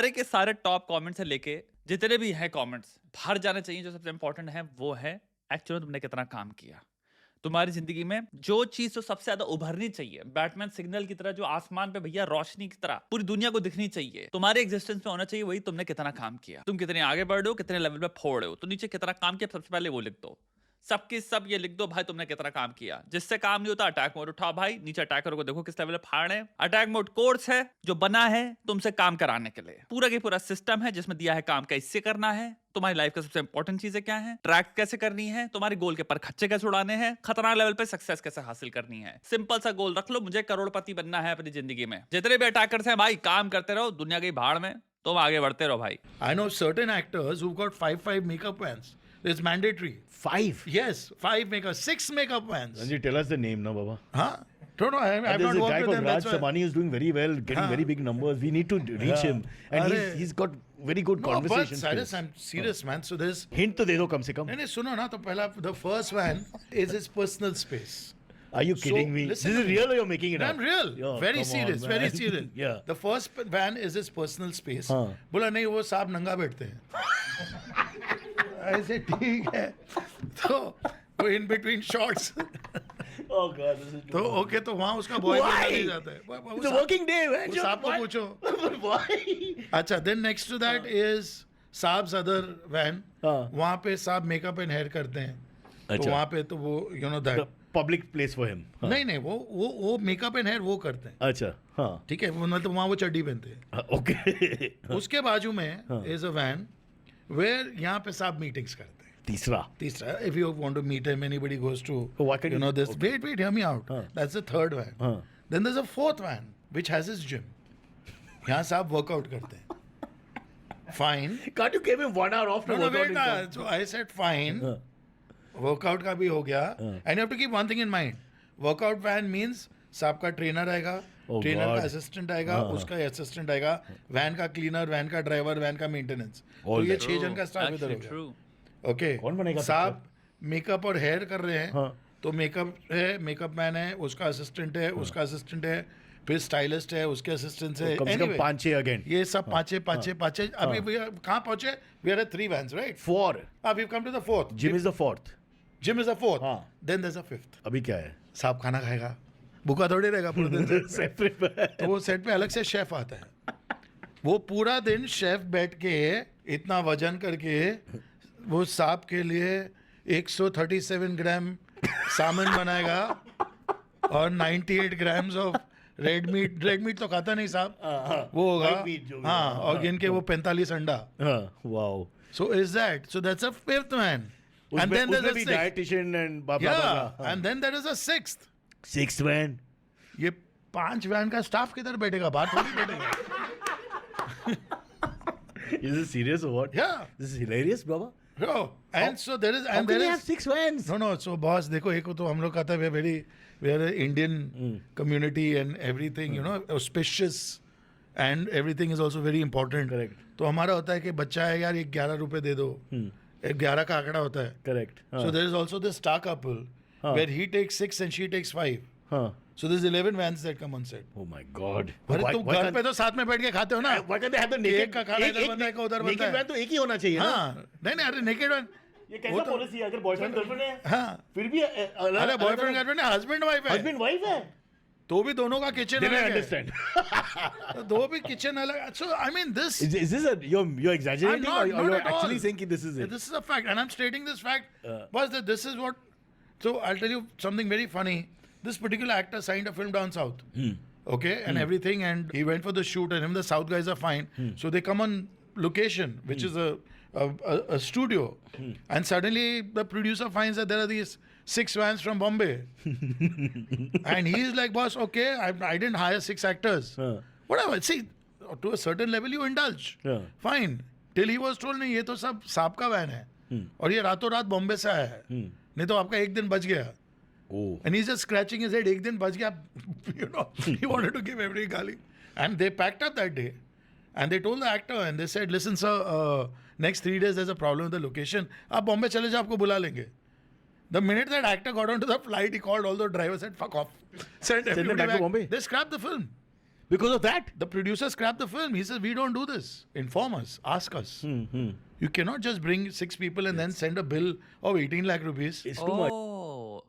सारे के सारे टॉप कमेंट्स से लेके जितने भी हैं कमेंट्स बाहर जाने चाहिए। जो सबसे इंपॉर्टेंट है वो है एक्चुअली तुमने कितना काम किया। तुम्हारी जिंदगी में जो चीज तो सबसे ज्यादा उभरनी चाहिए, बैटमैन सिग्नल की तरह जो आसमान पे भैया रोशनी की तरह पूरी दुनिया को दिखनी चाहिए, तुम्हारे एग्जिस्टेंस में होना चाहिए वही तुमने कितना काम किया। तुम कितने आगे बढ़ रहे हो, कितने लेवल पे फोड़ रहे हो, तो नीचे कितना काम किया सबसे पहले वो लिख दो। सबके सब ये लिख दो भाई तुमने कितना काम किया। जिससे काम नहीं होता अटैक मोड उठाओ भाई, नीचे अटैकर को देखो किस लेवल पे फाड़ है। अटैक मोड कोर्स है जो बना है तुमसे काम कराने के लिए, पूरा के पूरा सिस्टम है जिसमें दिया है काम कैसे करना है, तुम्हारी लाइफ का सबसे इंपॉर्टेंट चीजें क्या है, ट्रैक कैसे करनी है, तुम्हारे गोल के पर खच्चे कैसे उड़ाने हैं, खतरनाक लेवल पे सक्सेस कैसे हासिल करनी है। सिंपल सा गोल रख लो, मुझे करोड़पति बनना है अपनी जिंदगी में। जितने भी अटैकर्स हैं भाई काम करते रहो, दुनिया की भाड़ में तुम आगे बढ़ते रहो भाई। I know certain actors who've got five makeup vans. It's mandatory. 5. Yes, 5 makeup, 6 makeup vans. Ranjit, tell us the name, no, Baba. Huh? Don't know. I've There's not a worked guy with called him. Raj That's why. Samani who's doing very well, getting very big numbers. We need to reach him, and Arre. he's got very good No, but conversation Cyrus, skills. I'm serious, man. So there's. Hint तो दे दो कम से कम. नहीं सुनो ना, तो पहला the first van is his personal space. Are you kidding me? listen This is to me. real or you're making it up? I'm real. Yo, Very come serious. on, Very man. serious. Yeah. The first van is his personal space. हाँ. बोला नहीं वो साहब नंगा बैठते हैं. ऐसे ठीक है. तो in between shots. Oh God, this is तो ओके तो वहाँ उसका बॉयफ्रेंड Why? नहीं जाता है. It's a working day, man. वो साहब को पूछो. Why? अच्छा, then next to that is साहब अदर वैन. हाँ. वहाँ पे साहब मेकअप एंड हेयर करते हैं. तो अच्छा. वहाँ पे तो वो you know that. Public place for him. हाँ. नहीं वो मेकअप एंड हेयर वो करते हैं. अच्छा. हाँ. ठीक है, वो मतलब वहाँ वो चड्डी पहनते हैं. Okay. उसके बाजू में इज अ वैन वेयर यहाँ पे साहब मीटिंग्स करते हैं. तीसरा. If you want to meet him, anybody goes to Oh, why can't you know you- this. okay. Wait, hear me out. That's the third van. हाँ. Then there's a fourth van which has his gym. यहाँ साहब workout करते हैं. Fine. Can't you give him 1 hour off to No, work out wait. in time? So I said fine. हाँ. Workout का भी हो गया. And you have to keep one thing in mind. Workout van means साहब का trainer आएगा, Oh trainer God. का assistant आएगा, उसका असिस्टेंट आएगा, वैन का क्लीनर, वैन का ड्राइवर, वैन का मेंटेनेंस. तो All ये that. 6 जन का स्टाफ इधर हो Actually गया. true. ओके. कौन बनेगा साहब मेकअप और हेयर कर रहे हैं. हाँ. तो मेकअप है, मेकअप मैन है, उसका असिस्टेंट है, उसका असिस्टेंट है, फिर स्टाइलिस्ट है, उसके असिस्टेंट है. कम से कम Anyway, 5-6 again. ये सब पांचे. अभी कहाँ पहुंचे? We are at 3 vans, right? 4. We've come to the fourth. Jim is the 4th. Jim is the fourth. हाँ. Then there's a fifth. अभी क्या है? साहब खाना खाएगा, भूखा थोड़ी रहेगा पूरे दिन. Separate. तो वो सेट पे अलग से शेफ आता है. वो पूरा दिन शेफ बैठ के इतना वजन करके वो सांप के लिए 137 ग्राम सामन बनाएगा और 98 ग्राम्स ऑफ रेड मीट तो खाता नहीं साहब. वो होगा. White meat जो भी हाँ, है. और गिन के वो 45 अंडा. हाँ. Wow. So is that? So that's a fifth man. And उसमें then there's उसमें a भी sixth. dietitian and blah, blah, Yeah, blah, blah. and then there is a sixth. 6th man. ये 5 वैन का स्टाफ किधर बैठेगा? बाहर थोड़ी बैठेगा. Is this serious or what? Yeah. This is hilarious, Baba. Bro, and so there is, How and can there you have is. 6 vans? No. So boss, देखो एक तो हम लोग कहते हैं we are an Indian community and everything, you know, auspicious and everything is also very important. Correct. तो हमारा होता है कि बच्चा है यार, 11 रुपए दे दो. 11 का आंकड़ा होता है. Correct. So there is also this star couple where he takes 6 and she takes 5. Huh. So there's 11 vans that come on set. Oh my God. अरे तुम घर पे तो साथ में बैठ के खाते हो ना. Why can't they have the naked? एक का खाना इधर बनता है, एक का उधर बनता naked है. van तो एक ही होना चाहिए ना? हाँ, नहीं अरे नेकेड वन. ये कैसा पॉलिसी है? अगर बॉयफ्रेंड गर्लफ्रेंड है, हाँ, फिर भी अरे बॉयफ्रेंड गर्लफ्रेंड है, हस्बैंड वाइफ है. हस्बैंड वाइफ है. तो भी दोनों का किचन Then I अलग है. understand. तो दो भी किचन अलग. So I mean this. Is this a you're exaggerating I'm not, or you're not at actually all. saying that this is it? This is a fact, and I'm stating this fact was that this is what. So I'll tell you something very funny. This particular actor signed a film down south. Okay, and everything, and he went for the shoot, and him the South guys are fine. So they come on location, which is a studio, and suddenly the producer finds that there are these 6 vans from Bombay, and he's like, boss, okay, I didn't hire 6 actors. Whatever. See, to a certain level you indulge. Yeah. Fine. Till he was told नहीं ये तो सब सांप का van है और ये रातों रात बॉम्बे से आया है. नहीं तो आपका एक दिन बच गया. Oh. And he's just scratching his head. एक दिन बच गया. You know, he wanted to give every गाली. And they packed up that day. And they told the actor and they said, listen sir, next 3 days there's a problem with the location. आप बॉम्बे चले जाओ, आपको बुला लेंगे. The minute that actor got onto the flight, he called all the drivers, said fuck off. Send them everybody back to back. Bombay? They scrapped the film. Because of that? The producer scrapped the film. He says, we don't do this. Inform us. Ask us. You cannot just bring 6 people and then send a bill of 18 lakh rupees. It's too much. Oh,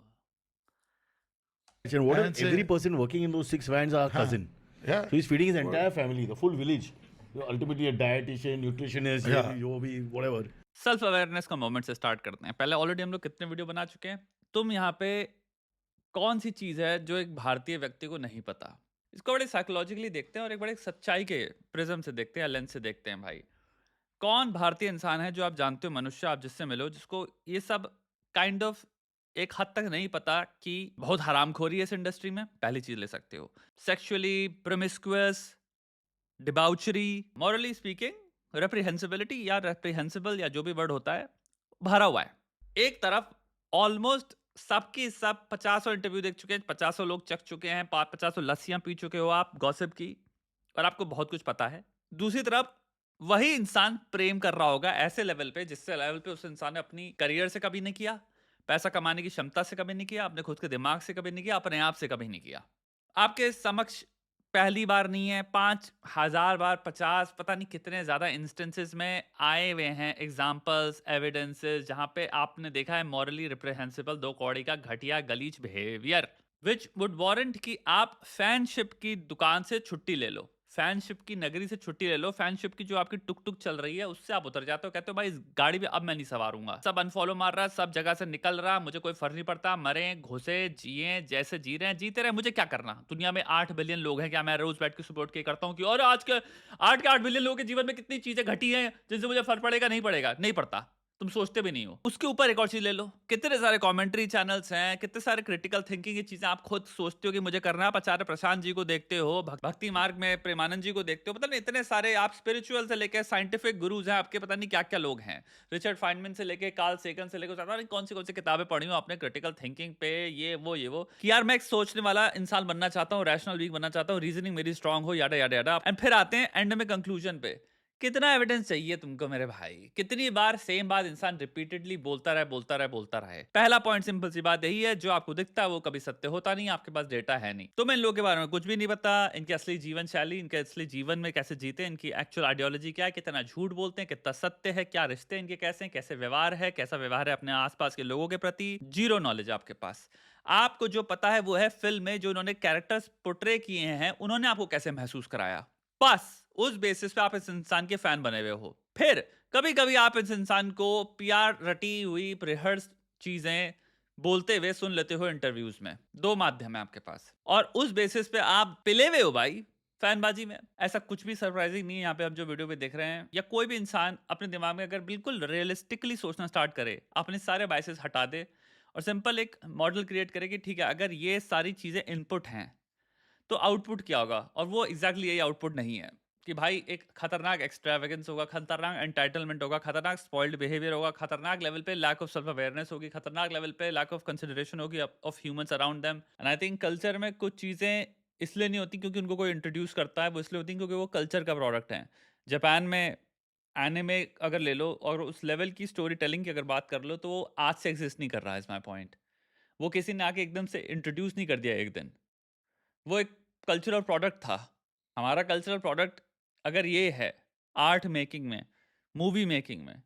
And what And if say- every person working in those 6 vans are cousin? Yeah. So he's feeding his entire family, the full village. So ultimately a dietitian, nutritionist, Yeah. जो भी whatever. Self awareness का moment से start करते हैं। पहले already हम लोग कितने वीडियो बना चुके हैं। तुम यहाँ पे कौन सी चीज़ है जो एक भारतीय व्यक्ति को नहीं पता? इसको बड़े साइकोलॉजिकली देखते हैं और एक बड़े सच्चाई के प्रिज्म से देखते हैं, लेंस से देखते हैं भाई। कौन भारतीय इंसान है जो आप जानते हो, मनुष्य आप जिससे मिलो, जिसको ये सब काइंड ऑफ एक हद तक नहीं पता कि बहुत हरामखोरी है इस इंडस्ट्री में? पहली चीज ले सकते हो। सेक्सुअली प्रोमिस्कुअस, डिबाउचरी, मॉरली स्पीकिंग रेप्रिहेंसिबिलिटी या रेप्रिहेंसिबल या जो भी वर्ड होता है, भरा हुआ है। एक तरफ ऑलमोस्ट सबकी सब 50 इंटरव्यू देख चुके हैं, 50 लोग चख चुके हैं, 50 लस्सियां पी चुके हो आप गॉसिप की, और आपको बहुत कुछ पता है। दूसरी तरफ वही इंसान प्रेम कर रहा होगा ऐसे लेवल पे जिससे लेवल पे उस इंसान ने अपनी करियर से कभी नहीं किया, पैसा कमाने की क्षमता से कभी नहीं किया, अपने खुद के दिमाग से कभी नहीं किया, अपने आप से कभी नहीं किया। आपके समक्ष पहली बार नहीं है, 5000 बार, 50 पता नहीं कितने ज्यादा इंस्टेंसेस में आए हुए हैं एग्जाम्पल्स, एविडेंसेस, जहां पे आपने देखा है मॉरली रिप्रेहेंसिबल 2 कौड़ी का घटिया गलीच बिहेवियर विच वुड वारंट कि आप फैनशिप की दुकान से छुट्टी ले लो, फैनशिप की नगरी से छुट्टी ले लो, फैनशिप की जो आपकी टुक टुक चल रही है उससे आप उतर जाते हो, कहते हो भाई इस गाड़ी में अब मैं नहीं सवारूंगा, सब अनफॉलो मार रहा है, सब जगह से निकल रहा, मुझे कोई फर्क नहीं पड़ता, मरे घुसे जिए जैसे जी रहे हैं जीते रहे, मुझे क्या करना। दुनिया में 8 बिलियन लोग हैं, क्या मैं रोज बैठ के सपोर्ट के करता हूँ कि और आज के 8 बिलियन लोगों के जीवन में कितनी चीजें घटी हैं जिनसे मुझे फर्क पड़ेगा? नहीं पड़ेगा, नहीं पड़ता, तुम सोचते भी नहीं हो। उसके ऊपर एक और चीज ले लो, कितने सारे कमेंट्री चैनल्स हैं, कितने सारे क्रिटिकल थिंकिंग की चीजें आप खुद सोचते हो कि मुझे करना है। आप आचार्य प्रशांत जी को देखते हो, भक्ति मार्ग में प्रेमानंद जी को देखते हो, मतलब इतने सारे आप स्पिरिचुअल से लेकर साइंटिफिक गुरुज हैं आपके, पता नहीं क्या क्या लोग हैं, रिचर्ड फाइनमैन से लेके कार्ल सेगन से लेकर पता नहीं कौन सी किताबें पढ़ी हो आपने क्रिटिकल थिंकिंग पे, ये वो कि यार मैं एक सोचने वाला इंसान बनना चाहता हूँ, रैशनल वीक बनना चाहता हूँ, रीजनिंग मेरी स्ट्रांग हो, याडा याडा याडा। एंड फिर आते हैं एंड में कंक्लूजन पे। कितना एविडेंस चाहिए तुमको मेरे भाई? कितनी बार सेम बात इंसान रिपीटेडली बोलता रहे। पहला पॉइंट सिंपल सी बात यही है, जो आपको दिखता है वो कभी सत्य होता नहीं, आपके पास डेटा है नहीं। तुम्हें इन लोगों के बारे में कुछ भी नहीं पता, इनकी असली जीवन शैली, इनके असली जीवन में कैसे जीते, इनकी एक्चुअल आइडियोलॉजी क्या है, कितना झूठ बोलते हैं, कितना सत्य है, क्या रिश्ते इनके कैसे हैं, कैसे व्यवहार है, कैसा व्यवहार है अपने आसपास के लोगों के प्रति। जीरो नॉलेज आपके पास। आपको जो पता है वो है फिल्म में जो उन्होंने कैरेक्टर्स पोर्ट्रे किए हैं, उन्होंने आपको कैसे महसूस कराया, बस उस बेसिस पे आप इस इंसान के फैन बने हुए हो। फिर कभी कभी आप इस इंसान को प्यार रटी हुई रिहर्स चीजें बोलते हुए सुन लेते हो इंटरव्यूज में। 2 माध्यम है आपके पास और उस बेसिस पे आप पिले हुए हो भाई फैनबाजी में। ऐसा कुछ भी सरप्राइजिंग नहीं है यहाँ पे आप जो वीडियो पे देख रहे हैं, या कोई भी इंसान अपने दिमाग में अगर बिल्कुल रियलिस्टिकली सोचना स्टार्ट करे, अपने सारे बायसेस हटा दे और सिंपल एक मॉडल क्रिएट करे कि ठीक है अगर ये सारी चीजें इनपुट हैं तो आउटपुट क्या होगा, और वो एग्जैक्टली यही आउटपुट नहीं है कि भाई एक खतरनाक एक्सट्रावेगेंस होगा, खतरनाक एंटाइटलमेंट होगा, खतरनाक स्पॉइल्ड बिहेवियर होगा, खतरनाक लेवल पे लैक ऑफ सेल्फ अवेयरनेस होगी, खतरनाक लेवल पे लैक ऑफ कंसिडरेशन होगी of humans around them. And I think culture में कुछ चीज़ें इसलिए नहीं होती क्योंकि उनको कोई इंट्रोड्यूस करता है, वो इसलिए होती है क्योंकि वो कल्चर का प्रोडक्ट है। जापान में एनिमे अगर ले लो और उस लेवल की स्टोरी टेलिंग की अगर बात कर लो तो वो आज से एग्जिस्ट नहीं कर रहा है, इज माई पॉइंट। वो किसी ने आके एकदम से इंट्रोड्यूस नहीं कर दिया एक दिन, वो एक कल्चरल प्रोडक्ट था। हमारा कल्चरल प्रोडक्ट अगर ये है आर्ट मेकिंग में, मूवी मेकिंग में,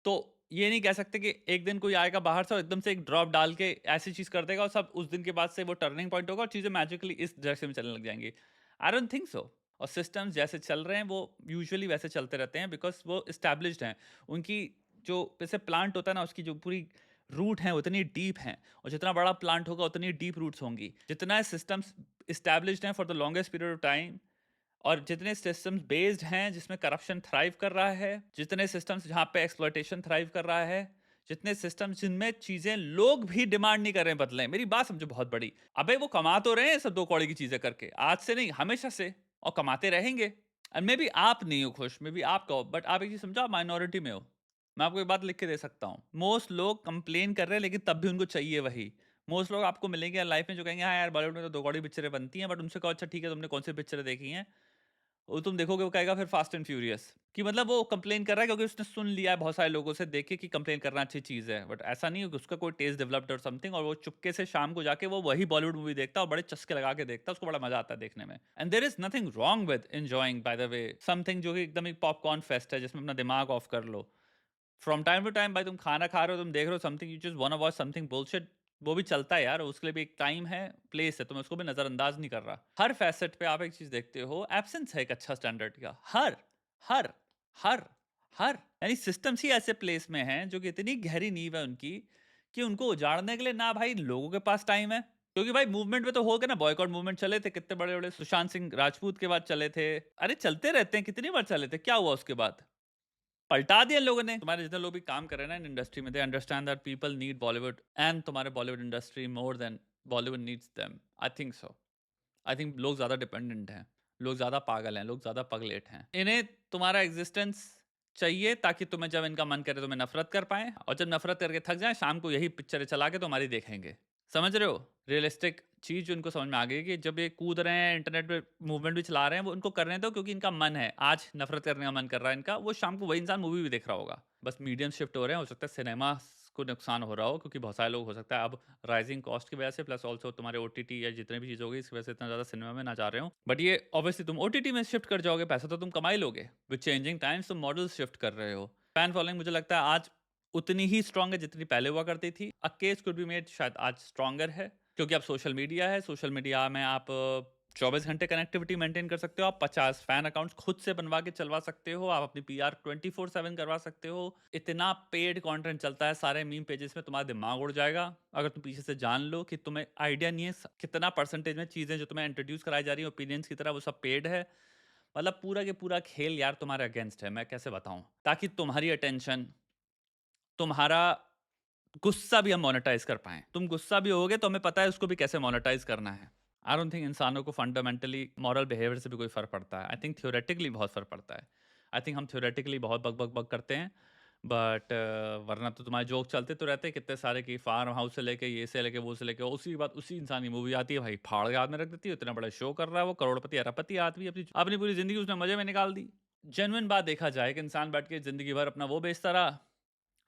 तो ये नहीं कह सकते कि एक दिन कोई आएगा बाहर से और एकदम से एक ड्रॉप डाल के ऐसी चीज कर देगा और सब उस दिन के बाद से वो टर्निंग पॉइंट होगा और चीजें मैजिकली इस डायरेक्शन में चलने लग जाएंगी। I don't think so. और सिस्टम्स जैसे चल रहे हैं वो यूजुअली वैसे चलते रहते हैं बिकॉज वो इस्टेब्लिश्ड हैं। उनकी जो जैसे प्लांट होता है ना, उसकी जो पूरी रूट हैं उतनी डीप हैं, और जितना बड़ा प्लांट होगा उतनी डीप रूट्स होंगी। जितना सिस्टम्स इस्टेब्लिश्ड हैं for the longest period of time, और जितने सिस्टम्स बेस्ड हैं जिसमें करप्शन थ्राइव कर रहा है, जितने सिस्टम्स जहाँ पे एक्सप्लॉयटेशन थ्राइव कर रहा है, जितने सिस्टम्स जिनमें चीजें लोग भी डिमांड नहीं कर रहे हैं बदलें। मेरी बात समझो बहुत बड़ी, अबे वो कमा तो रहे हैं सब 2 कौड़ी की चीजें करके, आज से नहीं हमेशा से, और कमाते रहेंगे। एंड मे बी आप नहीं हो खुश, मे बी आप कहो, बट आप एक चीज समझो, आप माइनॉरिटी में हो। मैं आपको एक बात लिख के दे सकता हूँ, मोस्ट लोग कंप्लेन कर रहे हैं लेकिन तब भी उनको चाहिए वही। मोस्ट लोग आपको मिलेंगे लाइफ में जो कहेंगे हाँ यार बॉलीवुड में तो 2 कौड़ी पिक्चरें बनती हैं, बट उनसे कहो अच्छा ठीक है तुमने कौन सी पिक्चरें देखी हैं, वो तुम देखोगे वो कहेगा फिर फास्ट एंड फ्यूरियस कि मतलब वो कंप्लेन कर रहा है क्योंकि उसने सुन लिया है बहुत सारे लोगों से देख के कि कंप्लेन करना अच्छी चीज़ है, बट ऐसा नहीं है कि उसका कोई टेस्ट डेवलप्ड और समथिंग, और वो चुपके से शाम को जाके वो वही बॉलीवुड मूवी देखता है और बड़े चस्के लगा के देखता है, उसको बड़ा मजा आता है देखने में। And there is nothing wrong with enjoying by the way something जो कि एकदम एक पॉपकॉर्न फेस्ट है जिसमें अपना दिमाग ऑफ कर लो। फ्रॉम टाइम टू टाइम भाई तुम खाना खा रहे हो, तुम देख रहे हो something, you just want to watch something bullshit, वो भी चलता है यार, उसके लिए भी एक टाइम है, प्लेस है, तो मैं उसको भी नजरअंदाज नहीं कर रहा। हर फैसेट पे आप एक चीज देखते हो, एब्सेंस है एक अच्छा स्टैंडर्ड का, हर हर हर हर यानी सिस्टम्स ही ऐसे प्लेस में हैं जो कि इतनी गहरी नींव है उनकी कि उनको उजाड़ने के लिए ना भाई लोगों के पास टाइम है। क्योंकि भाई मूवमेंट में तो हो गया ना, बॉयकॉट मूवमेंट चले थे कितने बड़े बड़े, सुशांत सिंह राजपूत के बाद चले थे, अरे चलते रहते हैं, कितनी बार चले थे, क्या हुआ उसके बाद, पलटा दिया इन लोगों ने। तुम्हारे जितने लोग भी काम कर रहे हैं ना इन इंडस्ट्री में, they understand that people need Bollywood and तुम्हारे Bollywood industry more than Bollywood needs them. I think so. I think लोग ज़्यादा डिपेंडेंट हैं, लोग ज़्यादा पागल हैं, लोग ज़्यादा पगलेट हैं। इन्हें तुम्हारा एग्जिस्टेंस चाहिए ताकि तुम्हें जब इनका मन करे तुम्हें नफरत कर पाएं, और जब नफरत करके थक जाएं शाम को यही पिक्चरें चला के तुम्हारी देखेंगे। समझ रहे हो? रियलिस्टिक चीज़ जो इनको समझ में आ गई कि जब ये कूद रहे हैं इंटरनेट पे मूवमेंट भी चला रहे हैं, वो इनको करने दो क्योंकि इनका मन है, आज नफरत करने का मन कर रहा है इनका, वो शाम को वही इंसान मूवी भी देख रहा होगा। बस मीडियम शिफ्ट हो रहे हैं, हो सकता है सिनेमा को नुकसान हो रहा हो क्योंकि बहुत सारे लोग हो सकता है अब राइजिंग कॉस्ट की वजह से प्लस ऑल्सो तुम्हारे ओटीटी या जितने भी चीज़ होगी इसकी वजह से इतना ज़्यादा सिनेमा में ना जा रहे हो, बट ये ऑब्वियसली तुम ओटीटी में शिफ्ट कर जाओगे, पैसा तो तुम कमा ही लोगे। विद चेंजिंग टाइम्स तुम मॉडल शिफ्ट कर रहे हो। फैन फॉलोइंग मुझे लगता है आज उतनी ही स्ट्रांग है जितनी पहले हुआ करती थी। A case could be made शायद आज स्ट्रांगर है क्योंकि अब सोशल मीडिया है, सोशल मीडिया में आप 24 घंटे कनेक्टिविटी मेंटेन कर सकते हो, आप 50 फैन अकाउंट्स खुद से बनवा के चलवा सकते हो, आप अपनी पीआर 24/7 करवा सकते हो, इतना पेड कंटेंट चलता है सारे मीम पेजेस में, तुम्हारा दिमाग उड़ जाएगा अगर तुम पीछे से जान लो कि तुम्हें आइडिया नहीं है कितना परसेंटेज में चीज़ें जो तुम्हें इंट्रोड्यूस कराई जा रही है ओपिनियंस की तरह वो सब पेड है। मतलब पूरा के पूरा खेल यार तुम्हारे अगेंस्ट है, मैं कैसे बताऊं, ताकि तुम्हारी अटेंशन, तुम्हारा गुस्सा भी हम मोनेटाइज कर पाएं। तुम गुस्सा भी होगे तो हमें पता है उसको भी कैसे मोनेटाइज करना है। आई डोंट थिंक इंसानों को फंडामेंटली मॉरल बिहेवियर से भी कोई फ़र्क पड़ता है। आई थिंक थ्योरेटिकली बहुत फ़र्क पड़ता है। आई थिंक हम थ्योरेटिकली बहुत बक बक बक करते हैं, बट वरना तो तुम्हारे जोक चलते तो रहते हैं कितने सारे कि फार्म हाउस से लेके ये से लेके वो से लेके, उसी बात उसी इंसान की मूवी आती है भाई, फाड़ के हाथ में रख देती है, इतना बड़ा शो कर रहा है वो, करोड़पति अरबपति आदमी, अपनी अपनी पूरी ज़िंदगी उसने मज़े में निकाल दी। जेन्युइन बात देखा जाए कि इंसान बैठ के ज़िंदगी भर अपना वो बेचता रहा,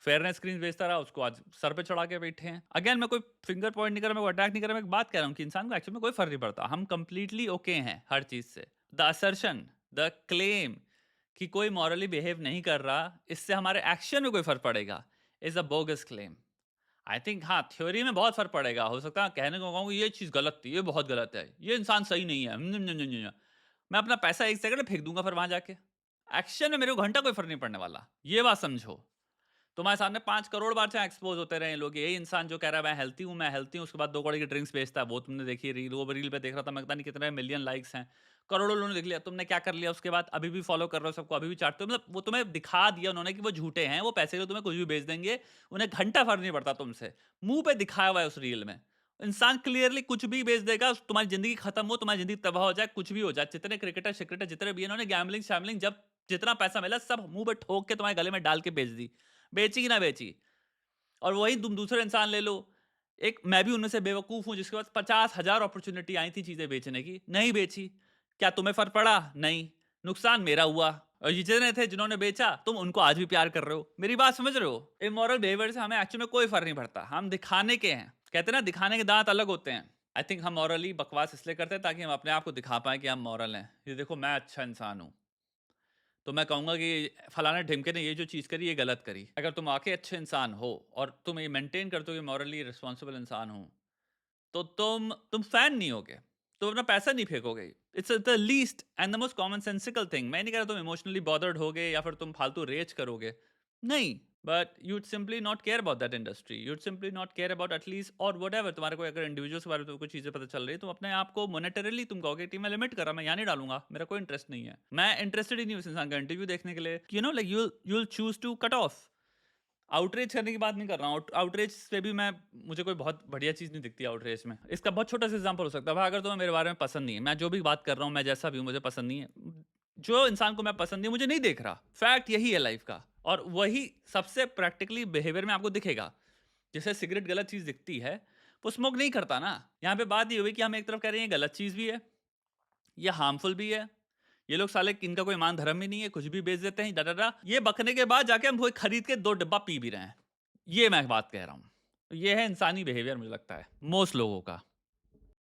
फेयरनेस स्क्रीन बेचता रहा, उसको आज सर पे चढ़ा के बैठे हैं। अगेन मैं कोई फिंगर पॉइंट नहीं कर रहा, मैं कोई अटैक नहीं कर रहा, मैं एक बात कह रहा हूँ कि इंसान को एक्चुअली में कोई फर्क नहीं पड़ता, हम कंप्लीटली ओके हैं हर चीज़ से। द असर्शन, द क्लेम कि कोई मॉरली बिहेव नहीं कर रहा, इससे हमारे एक्शन में कोई फर्क पड़ेगा, is a bogus claim. I think हाँ थ्योरी में बहुत फर्क पड़ेगा, हो सकता है कहने को कहूँ ये चीज़ गलत थी, ये बहुत गलत है, ये इंसान सही नहीं है, मैं अपना पैसा 1 सेकंड में फेंक दूंगा फिर वहां जाके। एक्शन में मेरे को घंटा कोई फर्क नहीं पड़ने वाला, ये बात समझो। तुम्हारे सामने 5 करोड़ बार चाहे एक्सपोज होते रहे लोग, यही इंसान जो कह रहा है मैं हेल्थी हूँ, उसके बाद 2 करोड़ की ड्रिंक्स बेचता है, वो तुमने देखी रील, वो रील पे देख रहा था मैं, पता नहीं कितने मिलियन लाइक्स हैं, करोड़ों लोगों ने देख लिया, तुमने क्या कर लिया उसके बाद, अभी भी फॉलो कर रहे हो सबको, अभी भी चाटते हो, मतलब वो तुम्हें दिखा दिया उन्होंने कि वो झूठे हैं, वो पैसे के लिए तुम्हें कुछ भी बेच देंगे, उन्हें घंटा फर्क नहीं पड़ता तुमसे, मुंह पे दिखाया हुआ है उस रील में। इंसान क्लियरली कुछ भी बेच देगा, तुम्हारी जिंदगी खत्म हो, तुम्हारी जिंदगी तबाह हो जाए, कुछ भी हो जाए, जितने क्रिकेटर शिक्रेटर जितने भी इन्होंने गैम्बलिंग शैम्बलिंग जब जितना पैसा मिला सब मुंह पे ठोक के तुम्हारे गले में डाल के बेच दी, बेची कि ना बेची। और वही तुम दूसरे इंसान ले लो, एक मैं भी उनमें से बेवकूफ़ हूँ जिसके पास 50,000 अपॉर्चुनिटी आई थी चीज़ें बेचने की, नहीं बेची, क्या तुम्हें फर्क पड़ा? नहीं, नुकसान मेरा हुआ। और ये जितने थे जिन्होंने बेचा तुम उनको आज भी प्यार कर रहे हो, मेरी बात समझ रहे हो? इमोरल बिहेवियर से हमें एक्चुअली में कोई फर्क नहीं पड़ता, हम दिखाने के हैं, कहते हैं ना दिखाने के दांत अलग होते हैं। आई थिंक हम मॉरली बकवास इसलिए करते हैं ताकि हम अपने आप को दिखा पाएं कि हम मॉरल हैं, ये देखो मैं अच्छा इंसान हूँ, तो मैं कहूँगा कि फलाना ढिमके ने ये जो चीज़ करी ये गलत करी। अगर तुम आके अच्छे इंसान हो और तुम ये मेंटेन करते हो कि मॉरली रिस्पॉन्सिबल इंसान हो, तो तुम फैन नहीं होगे, तुम अपना पैसा नहीं फेंकोगे। It's the least and the most common sensical thing. मैं नहीं कह रहा तुम इमोशनली बॉदर्ड होगे या फिर तुम फालतू रेज करोगे, नहीं, but you'd simply not care about that industry, you'd simply not care about at least और वट एवर, तुम्हारे को अगर इंडिविजुअल्स के बारे में कुछ चीज़ें पता चल रही है, तुम अपने आप को मोनेटरली तुम कहोगे कि मैं लिमिट कर रहा, मैं यहाँ नहीं डालूंगा, मेरा कोई इंटरेस्ट नहीं है, मैं इंटरेस्टेड ही नहीं उस इंसान का इंटरव्यू देखने के लिए, you know like you'll choose to cut off. Outreach करने की बात नहीं कर रहा हूँ, आउटरीच से भी मैं, मुझे कोई बहुत बढ़िया चीज़ नहीं दिखती आउटरीच में। इसका बहुत छोटा सा एग्जांपल हो सकता है, भाई अगर तुम्हें मेरे बारे में पसंद नहीं है, मैं जो भी बात कर रहा हूँ, मैं जैसा भी हूँ, मुझे पसंद नहीं है, जो इंसान को मैं पसंद नहीं, मुझे नहीं देख रहा, फैक्ट यही है लाइफ का। और वही सबसे प्रैक्टिकली बिहेवियर में आपको दिखेगा। जैसे सिगरेट गलत चीज़ दिखती है, वो स्मोक नहीं करता ना। यहाँ पे बात ये हुई कि हम एक तरफ कह रहे हैं ये गलत चीज़ भी है, ये हार्मफुल भी है, ये लोग साले इनका कोई ईमान धर्म ही नहीं है, कुछ भी बेच देते हैं डा। ये बकने के बाद जाके हम वो खरीद के 2 डिब्बा पी भी रहे हैं। ये मैं बात कह रहा हूँ। ये है इंसानी बिहेवियर, मुझे लगता है मोस्ट लोगों का।